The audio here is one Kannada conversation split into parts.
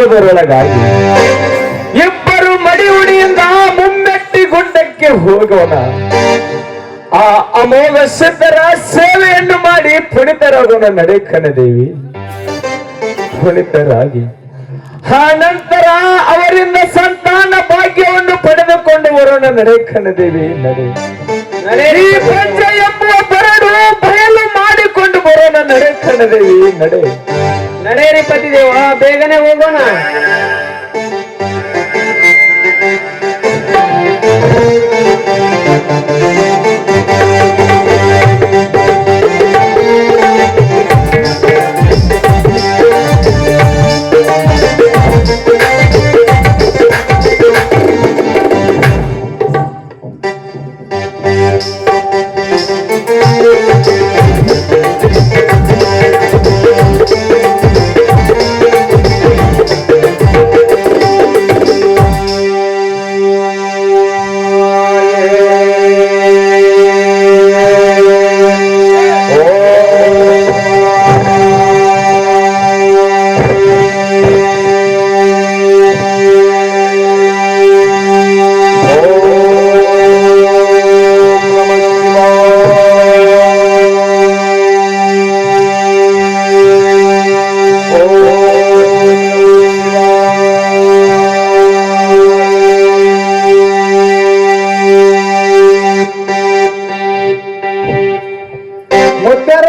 ಅದರೊಳಗಾಗಿ ಇಬ್ಬರು ಮಡಿಯುಡಿಯಿಂದ ಮುಮ್ಮೆಟ್ಟಿ ಗುಡ್ಡಕ್ಕೆ ಹೋಗೋಣ. ಆ ಅಮೋಘ ಸಿದ್ಧರ ಸೇವೆಯನ್ನು ಮಾಡಿ ಪುಣಿತರಾಗೋಣ. ನಡೆ ಕಣದೇವಿ, ಪುಣಿತರಾಗಿ ಆ ನಂತರ ಅವರಿಂದ ಸಂತಾನ ಭಾಗ್ಯವನ್ನು ಪಡೆದುಕೊಂಡು ಬರೋಣ. ನಡೆ ಕಣದೇವಿ, ನಡೆ. ಈ ಪಂಚ ಎಂಬುವ ಬರಡು ಬಯಲು ಮಾಡಿಕೊಂಡು ಬರೋಣ. ನಡೆ ಕಣದೇವಿ, ನಡೆ. ನಡೆಯರಿ ಪತಿದೇವ, ಬೇಗನೆ ಹೋಗೋಣ.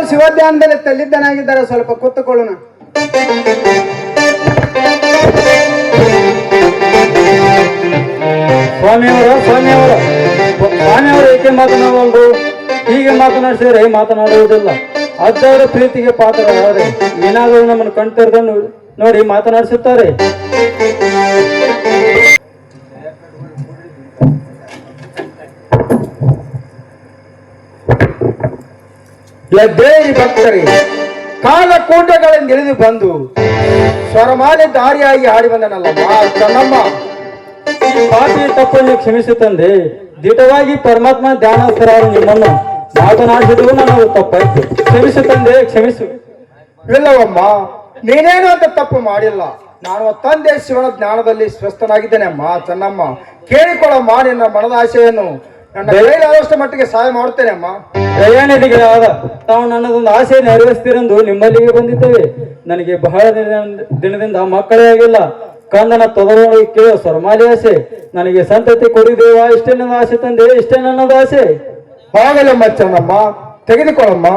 ಶಿವಧ್ಯಾನದಲ್ಲಿ ತಲ್ಲಿದ್ದನಾಗಿದ್ದಾರೆ, ಸ್ವಲ್ಪ ಕೂತುಕೊಳ್ಳೋಣ. ಸ್ವಾಮಿಯವರು ಏಕೆ ಮಾತನಾಡಬಹುದು? ಹೀಗೆ ಮಾತನಾಡಿಸಿದರೆ ಮಾತನಾಡುವುದಿಲ್ಲ. ಅಜ್ಜವರ ಪ್ರೀತಿಗೆ ಪಾತ್ರರಾದರೆ ಏನಾದರೂ ನಮ್ಮನ್ನು ಕಣ್ತೆರೆದನ್ನು ನೋಡಿ ಮಾತನಾಡಿಸುತ್ತಾರೆ. ದೇವಿ ಭಕ್ತರೇ, ಕಾಲಕೂಟಗಳಿಂದ ಇಳಿದು ಬಂದು ಸ್ವರಮಾಲೆ ದಾರಿಯಾಗಿ ಹಾಡಿ ಬಂದನಲ್ಲ ಕಣ್ಣಮ್ಮ. ಈ ಪಾಪಿ ತಪ್ಪನ್ನು ಕ್ಷಮಿಸುತ್ತಂದೆ. ದಿಟವಾಗಿ ಪರಮಾತ್ಮ ಧ್ಯಾನಸ್ಥರಾರು ನಿಮ್ಮನ್ನು ಮಾತನಾಡಿಸಿದ್ರು ನನಗೆ ತಪ್ಪಾಯ್ತು. ಕ್ಷಮಿಸುತ್ತಂದೆ, ಕ್ಷಮಿಸು. ಇಲ್ಲವಮ್ಮ, ನೀನೇನು ಅಂತ ತಪ್ಪು ಮಾಡಿಲ್ಲ. ನಾನು ತಂದೆ ಶಿವನ ಜ್ಞಾನದಲ್ಲಿ ಸ್ವಸ್ಥನಾಗಿದ್ದೇನೆ ಅಮ್ಮ ಚೆನ್ನಮ್ಮ. ಕೇಳಿಕೊಳ್ಳಮ್ಮ ನಿನ್ನ ಮನದ ಆಶೆಯನ್ನು. ನನ್ನ ಕೈಲಾದಷ್ಟು ಮಟ್ಟಿಗೆ ಸಹಾಯ ಮಾಡುತ್ತೇನೆ ಅಮ್ಮ. ದಯಾನಿಧಿಗಳಾದ ತಾವು ನನ್ನದೊಂದು ಆಸೆ ನೆರವೇರಿಸ್ತೀರೆಂದು ನಿಮ್ಮಲ್ಲಿಗೆ ಬಂದಿದ್ದೇವೆ. ನನಗೆ ಬಹಳ ದಿನದಿಂದ ಮಕ್ಕಳೇ ಆಗಿಲ್ಲ. ಕಂದನ ತೊದಲು ಕೇಳೋ ಸ್ವರಮಾಲಿ ಆಸೆ. ನನಗೆ ಸಂತತಿ ಕೊಡಿದೇವ. ಇಷ್ಟೇ ನನ್ನ ಆಸೆ ತಂದೆ, ಇಷ್ಟೇ ನನ್ನದು ಆಸೆ. ಆಗಲಮ್ಮ ಚೆನ್ನಮ್ಮ, ತೆಗೆದುಕೊಳ್ಳಮ್ಮ.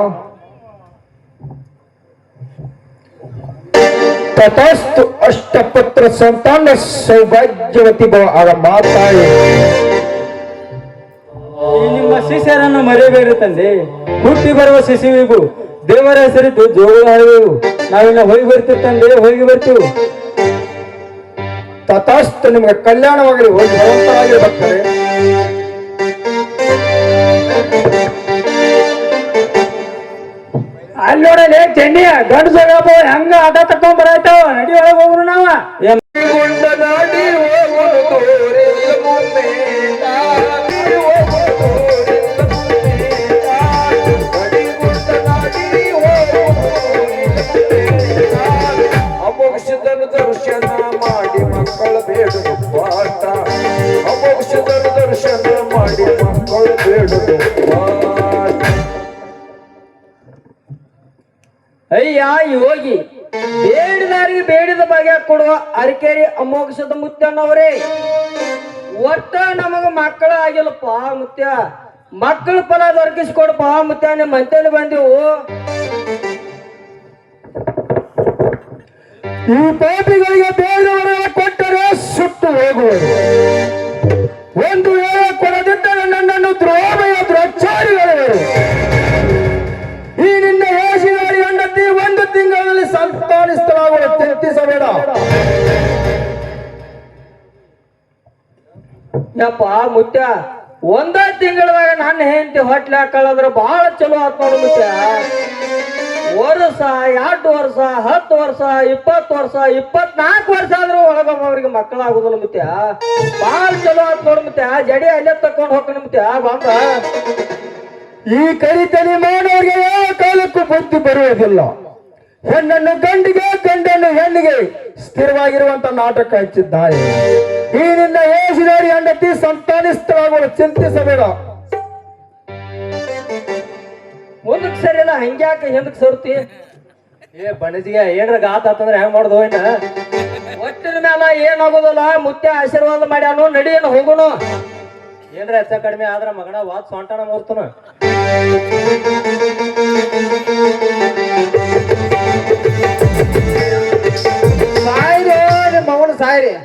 ತಥಾಸ್ತು. ಅಷ್ಟಪತ್ರ ಸಂತಾನ ಸೌಭಾಗ್ಯವತಿ ಭವ. ಆಗ ಮಾತಾಯಿ, ಈ ನಿಮ್ಮ ಶಿಷ್ಯರನ್ನು ಮರೆಯಬೇಡಿ ತಂದೆ. ಹುಟ್ಟಿ ಬರುವ ಶಿಶುವಿಗೂ ದೇವರ ಹೆಸರಿಟ್ಟು ಜೋಗ ಹಾಡುವೆವು. ನಾವಿನ್ನ ಹೋಗಿ ಬರ್ತೀವಿ ತಂದೆ, ಹೋಗಿ ಬರ್ತೀವಿ. ತಥಾಸ್ತು. ನಿಮಗೆ ಕಲ್ಯಾಣವಾಗಲಿ. ಹೋಗಿ ಭಗವಂತರಾಗಿ ಬರ್ತಾರೆ. ಅಲ್ಲಿ ನೋಡಲಿ ಚೆನ್ನಿಯ ಗಂಡು ಸಗಪ್ಪ ಹೆಂಗ ಆಟ ತಕೊಂಡ್ ಬರಾಯ್ತಾವ. ನಡಿ ಒಳಗೆ ಹೋಗ್ರು ನಾವ. ದರ್ಶನ ಮಾಡಿ ಮಕ್ಕಳು ಬೇಡುದು ಪಾಠ. ಅಮೋಕ್ಷದರ ದರ್ಶನ ಮಾಡಿ ಮಕ್ಕಳು ಬೇಡುದು ಪಾಠ. ಅಯ್ಯ ಯೋಗಿ, ಬೇಡಿದಾರಿಗೆ ಬೇಡಿದ ಬಗೆ ಕೊಡುವ ಅರಕೇರಿ ಅಮೋಘದ ಮುತ್ತಣ್ಣವರೇ. ಒಟ್ಟ ನಮಗ ಮಕ್ಕಳ ಆಗಿಲ್ಲಪ್ಪ ಮುತ್ಯ. ಮಕ್ಕಳ ಫಲ ದೊರಕಿಸ್ಕೊಡಪ್ಪ ಮುತ್ಯ. ನಿಮ್ಮ ಮಂತೇಲಿ ಬಂದೆವು. ಈ ಪಾಪಿಗಳಿಗೆ ಬೇಡವರ ಕೊಟ್ಟರೆ ಸುಟ್ಟು ಹೋಗುವರು. ಒಂದು ವೇಳೆ ಕೊಡದಿದ್ದರೆ ನನ್ನನ್ನು ದ್ರೋಹಯ ದ್ರೋಚ್ಚಾರಿಗಳು. ಈ ನಿನ್ನ ಹೇಸಿದಾರಿ ಹೆಂಡತಿ ಒಂದು ತಿಂಗಳಲ್ಲಿ ಸಂತಾನಿಸ್ತಲಾಗುವ ಚಿಂತಿಸಬೇಡ. ಯಪ್ಪ ಮುತ್ಯ, ಒಂದೇ ತಿಂಗಳದಾಗ ನನ್ನ ಹೆಂಡತಿ ಹೊಟ್ಲೆ ಹಾಕೊಳ್ಳೋದ್ರ ಬಹಳ ಚಲೋ ಆತ್ ನೋಡು ಮುತ್ಯ. ವರ್ಷ, 2 ವರ್ಷ, 10 ವರ್ಷ, 20 ವರ್ಷ, 24 ವರ್ಷ ಆದ್ರೂ ಒಳಗೊಬ್ಬರಿಗೆ ಮಕ್ಕಳಾಗುದಿಲ್ಲ ಮುತ್ಯ. ಬಹಳ ಚಲೋ ಆತ್ ನೋಡು ಮುತ್ಯ. ಜಡಿ ಅಲ್ಲೇ ತಕೊಂಡ್ ಹೋಗ್ತಾನೆ ಮುತ್ಯ. ಬಂದ ಈ ಕರಿತಲಿ ಮಾಡೋರಿಗೆ ಯಾವ ಕಾಲಕ್ಕೂ ಬುದ್ಧಿ ಬರುವುದಿಲ್ಲ. ಹೆಣ್ಣನ್ನು ಗಂಡಿಗೆ, ಗಂಡನ್ನು ಹೆಣ್ಣಿಗೆ ಸ್ಥಿರವಾಗಿರುವಂತ ನಾಟಕ ಹಚ್ಚಿದ್ದಾರೆ. ಈ ನಿನ್ನ ಏಸಿದವರಿ ಹೆಂಡತಿ ಸಂತಾನಿಸ್ತರಾಗುವ ಚಿಂತಿಸಬೇಡ. ಮುಂದಕ್ಕೆ ಸರಿಯಲ್ಲ, ಹಂಗ್ಯಾಕ ಹಿಂದಕ್ಕೆ ಸರುತಿ? ಏ ಬಣಜಿಗೆ ಏನ್ರ ಗಾತ ಆತಂದ್ರೆ ಹೆಂಗ್ ಮಾಡುದು ಏನ? ಒಟ್ಟಿನ ಮ್ಯಾಲ ಏನಾಗೋದಲ್ಲ, ಮುತ್ಯ ಆಶೀರ್ವಾದ ಮಾಡ್ಯಾನು, ನಡಿಯೇನು ಹೋಗುನು. ಏನ್ರ ಹೆಚ್ಚ ಕಡಿಮೆ ಆದ್ರ ಮಗನ ವಾತ್ ಸೊಂಟನ ಮೂರ್ತನ. ಸಾಯ್ರಿ ನಿಮ್ಮ ಅವನು ಸಾಯ್ರಿ.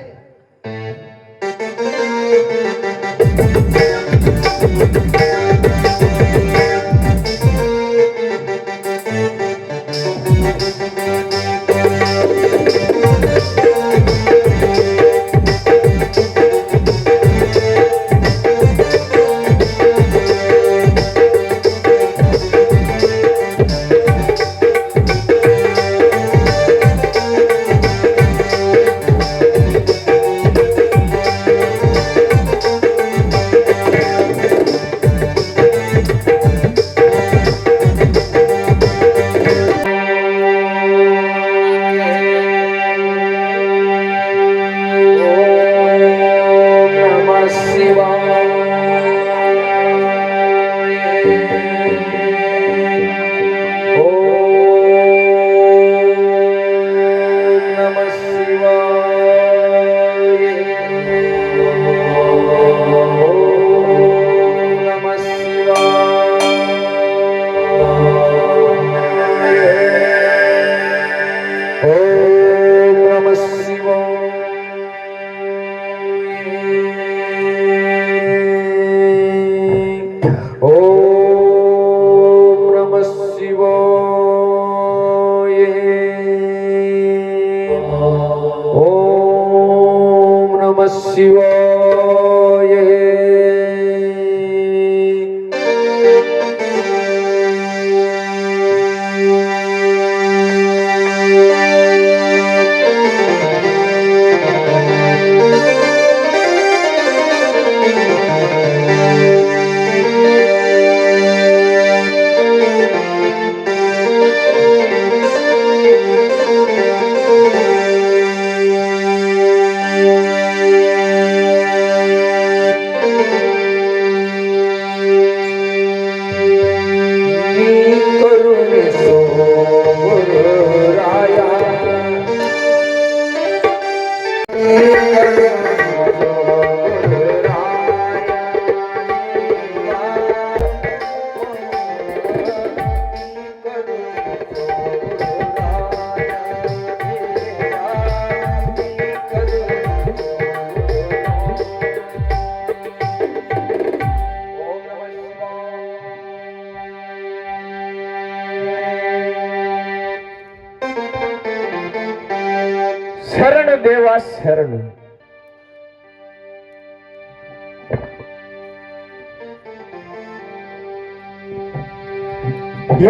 ಶರಣು ದೇವ ಶರಣು.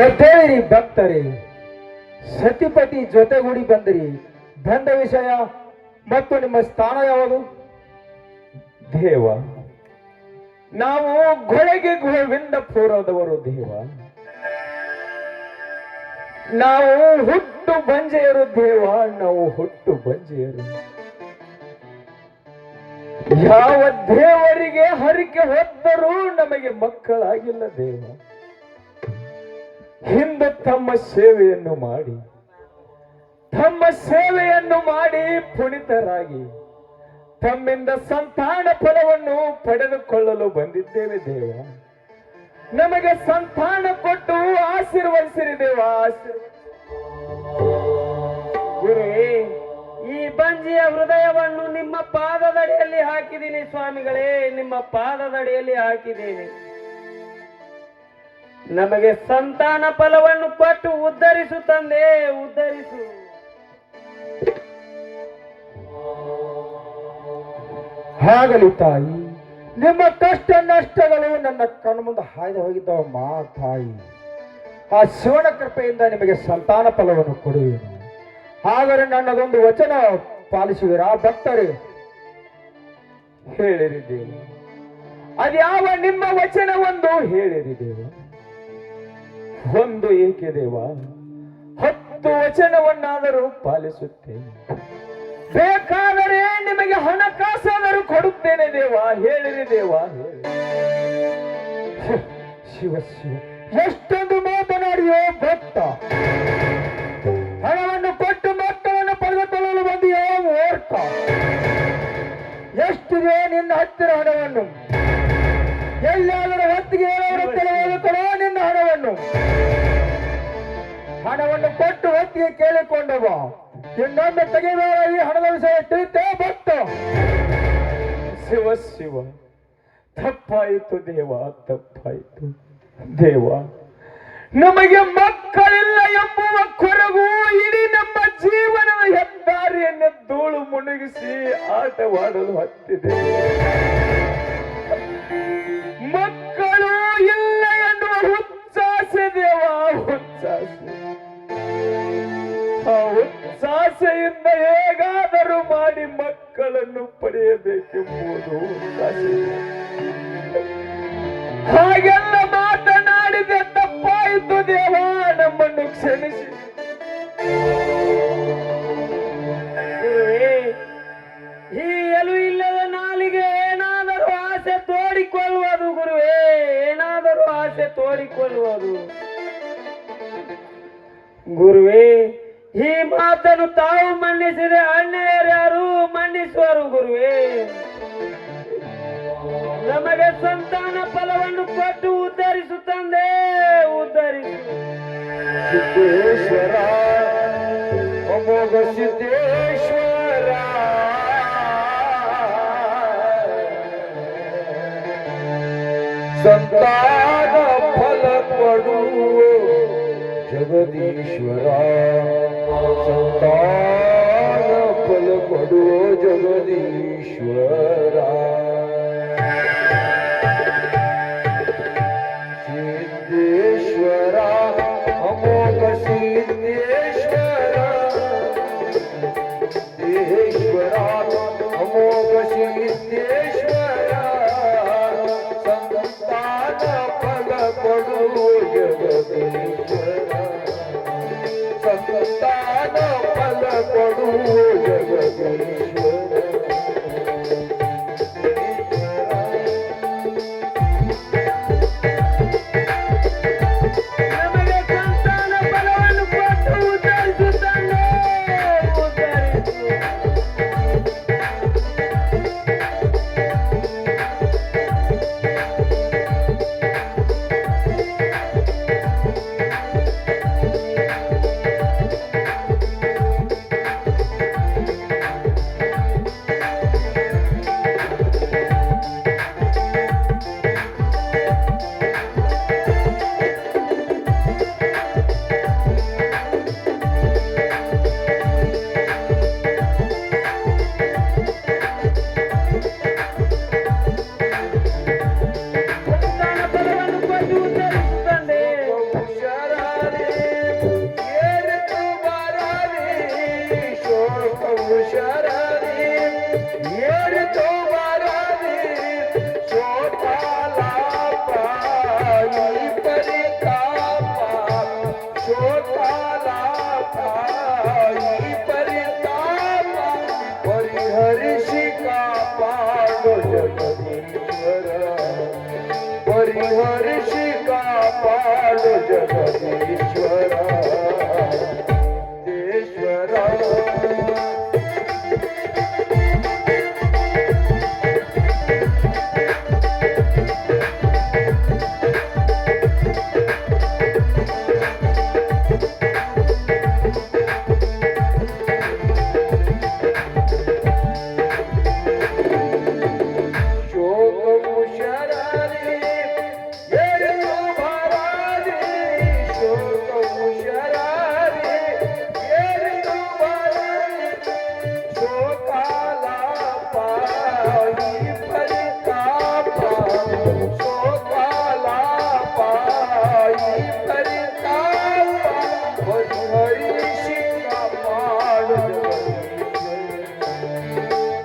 ಎದ್ದೇಳಿರಿ ಭಕ್ತರಿ, ಸತಿಪತಿ ಜೊತೆಗೂಡಿ ಬಂದಿರಿ. ಬಂದ ವಿಷಯ ಮತ್ತು ನಿಮ್ಮ ಸ್ಥಾನ ಯಾವುದು? ದೇವ, ನಾವು ಗೊಳಗೆ ಗುಹವಿಂದ ಪೂರ್ವದವರು ದೇವ. ನಾವು ಹುಟ್ಟು ಬಂಜೆಯರು ದೇವ, ನಾವು ಹುಟ್ಟು ಬಂಜೆಯರು. ಯಾವ ದೇವರಿಗೆ ಹರಿಕೆ ಹೊತ್ತರೂ ನಮಗೆ ಮಕ್ಕಳಾಗಿಲ್ಲ ದೇವ. ಹಿಂದೆ ತಮ್ಮ ಸೇವೆಯನ್ನು ಮಾಡಿ ಪುಣಿತರಾಗಿ ತಮ್ಮಿಂದ ಸಂತಾನ ಫಲವನ್ನು ಪಡೆದುಕೊಳ್ಳಲು ಬಂದಿದ್ದೇವೆ ದೇವ. ನಮಗೆ ಸಂತಾನ ಕೊಟ್ಟು ಆಶೀರ್ವದಿಸಿರಿ ದೇವ. ಗುರೇ, ಈ ಬಂಜಿಯ ಹೃದಯವನ್ನು ನಿಮ್ಮ ಪಾದದಡಿಯಲ್ಲಿ ಹಾಕಿದ್ದೀನಿ ಸ್ವಾಮಿಗಳೇ, ನಿಮ್ಮ ಪಾದದಡಿಯಲ್ಲಿ ಹಾಕಿದ್ದೀನಿ. ನಮಗೆ ಸಂತಾನ ಫಲವನ್ನು ಕೊಟ್ಟು ಉದ್ಧರಿಸು ತಂದೆ, ಉದ್ಧರಿಸು. ಆಗಲಿ ತಾಯಿ, ನಿಮ್ಮ ಕಷ್ಟ ನಷ್ಟಗಳು ನನ್ನ ಕಣ್ಮುಂದೆ ಹಾಯ್ದು ಹೋಗಿದ್ದವ ಮಾ ತಾಯಿ. ಆ ಶಿವನ ಕೃಪೆಯಿಂದ ನಿಮಗೆ ಸಂತಾನ ಫಲವನ್ನು ಕೊಡುವೆನು. ಆದರೆ ನನ್ನದೊಂದು ವಚನ ಪಾಲಿಸುವಿರಾ ಭಕ್ತರೇ? ಹೇಳಿರಿ ದೇವ, ಅದ್ಯಾವ ನಿಮ್ಮ ವಚನ ಒಂದು ಹೇಳಿರಿ ದೇವ. ಒಂದು ಏಕೆ ದೇವ? 10 ಮತ್ತು ವಚನವನ್ನಾದರೂ ಪಾಲಿಸುತ್ತೇನೆ. ಬೇಕಾದರೆ ನಿಮಗೆ ಹಣಕಾಸಾದರೂ ಕೊಡುತ್ತೇನೆ ದೇವ. ಹೇಳಿರಿ ದೇವ, ಹೇಳಿ. ಶಿವ ಶಿವ, ಎಷ್ಟೊಂದು ಮಾತನಾಡಿಯೋ ಭಕ್ತ. ಹಣವನ್ನು ಕೊಟ್ಟು ಮಕ್ಕಳನ್ನು ಪಡೆದುಕೊಳ್ಳಲು ಬಂದಿಯೋ ಮೂರ್ಖ. ಎಷ್ಟಿದೆ ನಿನ್ನ ಹತ್ತಿರ ಹಣವನ್ನು? ಎಲ್ಲಾದರೂ ಹೊತ್ತಿಗೆ ತೆಗೆದುಕೊಳ್ಳೋ ನಿನ್ನ ಹಣವನ್ನು ಕೊಟ್ಟು ಹೊತ್ತಿಗೆ ಕೇಳಿಕೊಂಡವ. ಇನ್ನೊಮ್ಮೆ ತೆಗೆಯುವ ಈ ಹಣದ ವಿಷಯ ತಿಳಿತೇ ಭಕ್ತ. ಶಿವ ಶಿವ, ತಪ್ಪಾಯಿತು ದೇವ, ತಪ್ಪಾಯಿತು ದೇವ. ನಮಗೆ ಮಕ್ಕಳಿಲ್ಲ ಎಂಬುವ ಕೊರಗು ಇಡೀ ನಮ್ಮ ಜೀವನದ ಹೆದ್ದಾರಿಯನ್ನು ಧೂಳು ಮುಳುಗಿಸಿ ಆಟವಾಡಲು ಹತ್ತಿದೆ. ಮಕ್ಕಳು ಇಲ್ಲ ಎನ್ನುವ ಹುಚ್ಚಾಸೆ ದೇವ, ಹುಚ್ಚಾಸೆ. ಆ ಹುಚ್ಚಾಸೆಯಿಂದ ಹೇಗಾದರೂ ಮಾಡಿ ಮಕ್ಕಳನ್ನು ಪಡೆಯಬೇಕೆಂಬುದು ಹುಚ್ಚಾಸೆ. ಹಾಗೆಲ್ಲ ಮಾತನಾಡಿದೆ, ತಪ್ಪಾಯಿತು ದೇವ, ನಮ್ಮನ್ನು ಕ್ಷಮಿಸಿ. ಈ ಎಲು ಇಲ್ಲದ ನಾಲಿಗೆ ಏನಾದರೂ ಆಸೆ ತೋಡಿಕೊಳ್ಳುವುದು ಗುರುವೇ, ಏನಾದರೂ ಆಸೆ ತೋಡಿಕೊಳ್ಳುವುದು ಗುರುವೇ. ಈ ಮಾತನ್ನು ತಾವು ಮನ್ನಿಸಿದೆ, ಅಣ್ಣಯ್ಯರ್ಯಾರು ಮನ್ನಿಸುವರು ಗುರುವೇ. ನಮಗೆ ಸಂತಾನ ಫಲವನ್ನು ಕೊಟ್ಟು ಉದ್ಧರಿಸು ತಂದೆ, ಉದ್ಧರಿಸು. ಸಿದ್ದೇಶ್ವರ, ಅಮೋಘ ಸಿದ್ದೇಶ್ವರ, ಸಂತಾನ ಫಲ ಕೊಡು ಜಗದೀಶ್ವರ, ಸಂತಾನ ಫಲ ಕೊಡು ಜಗದೀಶ್ವರ. ಸಿದ್ದೇಶ್ವರ, ಅಮೋಘ ಸಿದ್ದೇಶ್ವರ, ಸಿದ್ದೇಶ್ವರ, ಅಮೋಘ ಸಿದ್ದೇಶ್ವರ, ಸಂತಾನ ಫಲ ಕೊಡು ಜಗದೀಶ್ವರ, ಸಂತಾನ ಫಲ ಕೊಡು ಜಗದೀಶ್ವರ. परिहर्षि कापाडो जगदीश्वर ईश्वर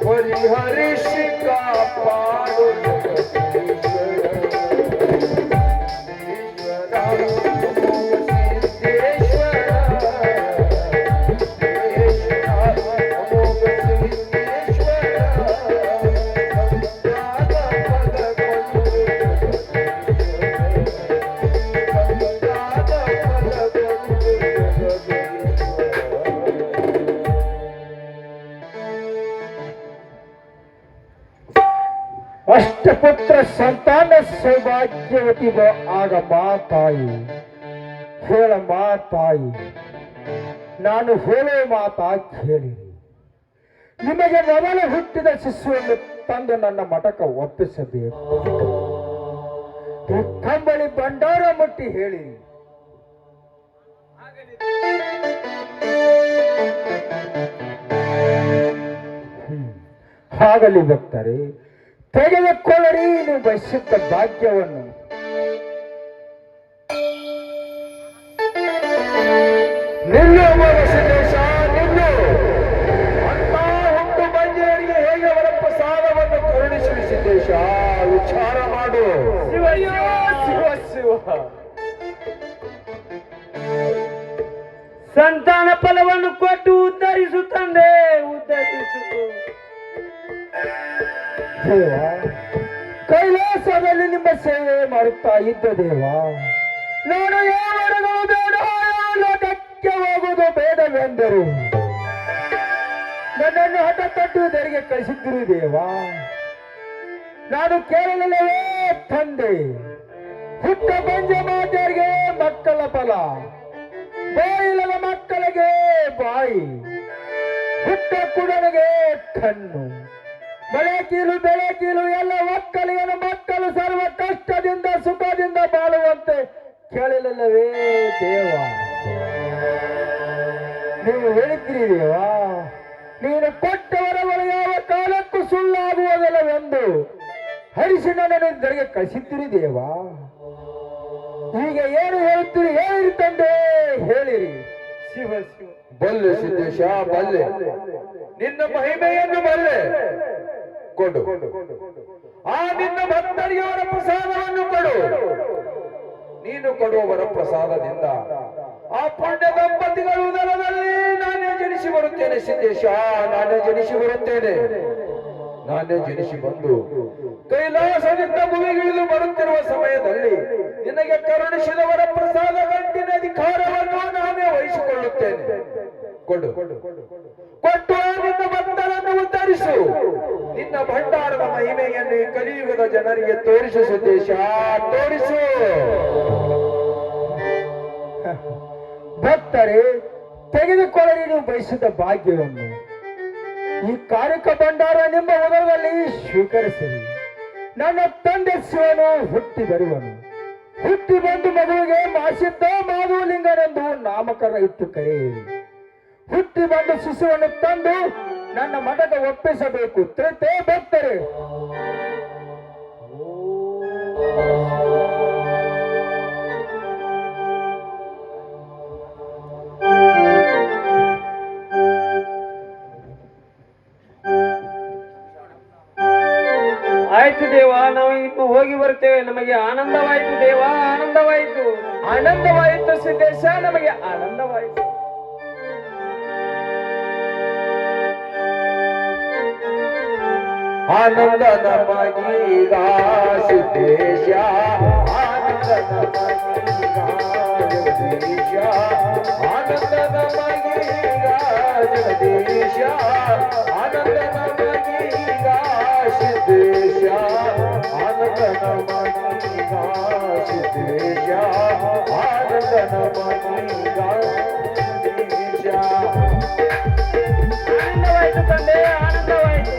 परिहर्षि कापाडो जगदीश्वर ईश्वर ಅಷ್ಟಪುತ್ರ ಸಂತಾನ ಸೌಭಾಗ್ಯವತಿ ಆಗಮ್ಮ ತಾಯಿ. ಹೇಳಮ್ಮ ತಾಯಿ, ನಾನು ಹೇಳೋ ಮಾತಾ ಕೇಳಿರಿ. ನಿಮಗೆ ಮೊದಲು ಹುಟ್ಟಿದ ಶಿಶುವನ್ನು ತಂದು ನನ್ನ ಮಠಕ್ಕೆ ಒಪ್ಪಿಸಬೇಕು. ಕಂಬಳಿ ಭಂಡಾರ ಮುಟ್ಟಿ ಹೇಳಿ. ಆಗಲಿ ಭಕ್ತರೇ, ತೆಗೆದುಕೊಳ್ಳರಿ ನೀವು ಬಯಸಿದ್ದ ಭಾಗ್ಯವನ್ನು. ನಿಲ್ಲು ಸಿದ್ದೇಶ, ನಿಲ್ಲು. ಅಂತ ಹುಟ್ಟು ಬಂಜೆಯರಿಗೆ ಹೇಗೆ ಅವರ ಪ್ರಸಾದವನ್ನು ಕರುಣಿಸುವ ಸಿದ್ದೇಶ, ವಿಚಾರ ಮಾಡು. ಶಿವ ಶಿವ ಶಿವ. ಸಂತಾನ ಫಲವನ್ನು ಕೊಟ್ಟು ಉದ್ಧರಿಸು ತಂದೆ, ಉದ್ಧರಿಸು. ದೇವ, ಕೈಲಾಸದಲ್ಲಿ ನಿಮ್ಮ ಸೇವೆ ಮಾಡುತ್ತಾ ಇದ್ದ ದೇವ, ನಾನು ಯಾವರೆಗೂ ಬೇಡ, ಲೋಕಕ್ಕೆ ಹೋಗುವುದು ಬೇಡವೆಂದರು ನನ್ನನ್ನು ಹಠ ತಟ್ಟುವುದರಿಗೆ ಕಳಿಸಿದ್ದರು ದೇವ. ನಾನು ಕೇಳಲಿಲ್ಲವೇ ತಂದೆ, ಹುಟ್ಟ ಬಂಜ ಮಾತೆಯರಿಗೆ ಮಕ್ಕಳ ಫಲ, ಬಾಯಿಲ್ಲದ ಮಕ್ಕಳಿಗೆ ಬಾಯಿ, ಹುಟ್ಟ ಕುಡನಿಗೆ ಕಣ್ಣು, ಬೆಳಕೀಲು ಎಲ್ಲ ಒಕ್ಕಲಿಗನ ಮಕ್ಕಳು ಸರ್ವ ಕಷ್ಟದಿಂದ ಸುಖದಿಂದ ಬಾಳುವಂತೆ ಕೇಳಲಿಲ್ಲವೇ ದೇವ. ನೀವು ಹೇಳಿದ್ರಿ ದೇವ, ನೀನು ಕೊಟ್ಟವರವರು ಯಾವ ಕಾಲಕ್ಕೂ ಸುಳ್ಳಾಗುವುದಿಲ್ಲವೆಂದು ಹರಿಸಿನನ್ನು ಇದರಿಗೆ ಕಳಿಸಿದ್ದೀರಿ ದೇವ. ಈಗ ಏನು ಹೇಳುತ್ತೀರಿ ಹೇಳಿರಿ ತಂದೆ, ಹೇಳಿರಿ. ಶಿವ ಶಿವ. ಬಲ್ಲೆ ಸಿದ್ದೇಶ, ಬಲ್ಲೆ. ನಿನ್ನ ಮಹಿಮೆಯನ್ನು ಬಲ್ಲೆ. ಕೊಡು. ಆ ನಿನ್ನ ಭಕ್ತರಿಗೆ ಅವರ ಪ್ರಸಾದವನ್ನು ಕೊಡು. ನೀನು ಕೊಡುವವರ ಪ್ರಸಾದದಿಂದ ಆ ಪುಣ್ಯ ದಂಪತಿಗಳ ಉದರದಲ್ಲಿ ನಾನೇ ಜನಿಸಿ ಬರುತ್ತೇನೆ ಸಿದ್ದೇಶ, ನಾನೇ ಜನಿಸಿ ಬರುತ್ತೇನೆ. ನಾನೇ ಜನಿಸಿ ಬಂದು ಕೈಲಾಸದಿಂದ ಭೂಮಿಗಿಳಿದು ಬರುತ್ತಿರುವ ಸಮಯದಲ್ಲಿ ನಿನಗೆ ಕರುಣಿಸಿದವರ ಪ್ರಸಾದ ಗಂಟಿನ ಅಧಿಕಾರವನ್ನು ನಾನೇ ವಹಿಸಿಕೊಳ್ಳುತ್ತೇನೆ. ಕೊಡು. ಕೊಟ್ಟು ನಿನ್ನ ಭಕ್ತರನ್ನು ಉದ್ಧರಿಸು. ನಿನ್ನ ಭಂಡಾರದ ಮಹಿಮೆಯನ್ನು ಈ ಕಲಿಯುಗದ ಜನರಿಗೆ ತೋರಿಸು ಸಿದ್ದೇಶ, ತೋರಿಸು. ಭಕ್ತರೇ, ತೆಗೆದುಕೊಳ್ಳಲಿ ನೀವು ಬಯಸಿದ ಭಾಗ್ಯವನ್ನು. ಈ ಕಾರಿಕ ಭಂಡಾರ ನಿಮ್ಮ ಉದರದಲ್ಲಿ ಸ್ವೀಕರಿಸಿರಿ. ನನ್ನ ತಂದೆ ಶಿವನು ಹುಟ್ಟಿ ಬರುವನು. ಹುಟ್ಟಿ ಬಂದು ಮಗುವಿಗೆ ಮಾಸಿದ್ದ ಮಾಧುಲಿಂಗನೆಂದು ನಾಮಕರಣ ಇಟ್ಟು ಕರೆಯಿರಿ. ಹುಟ್ಟಿ ಬಂದು ಶಿಶುವನ್ನು ತಂದು ನನ್ನ ಮಠಕ್ಕೆ ಒಪ್ಪಿಸಬೇಕು. ತಿಳಿತೇ ಭಕ್ತರೇ? ಆಯ್ತು ದೇವ, ನಾವು ಇನ್ನು ಹೋಗಿ ಬರ್ತೇವೆ. ನಮಗೆ ಆನಂದವಾಯಿತು ದೇವ, ಆನಂದವಾಯಿತು. ಆನಂದವಾಯಿತು ಸಿದ್ದೇಶ, ನಮಗೆ ಆನಂದವಾಯಿತು. ಆನಂದ ನಮಗೀಗ ಸಿದ್ದೇಶ, ಆನಂದ ನಮಗೀಗ ಜಗದೀಶ, ಆನಂದ ನಮಗೀಗ ಜಗದೀಶ, ಆನಂದ ನಮಗೀಗ ಸಿದ್ದೇಶ, ಆನಂದ ನಮಗೀಗ ಸಿದ್ದೇಶ, ಆನಂದ ನಮಗೀಗ ಸಿದ್ದೇಶ. ಆನಂದವಾಯಿತು ತಂದೆ, ಆನಂದವಾಯಿತು.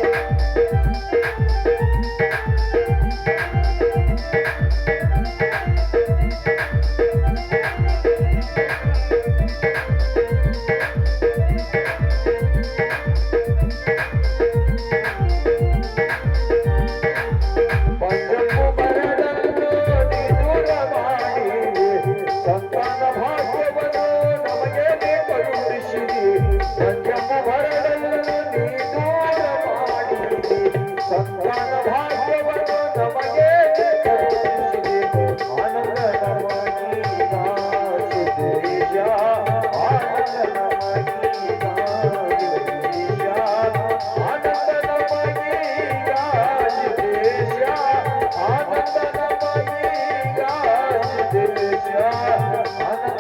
ಆನಂದ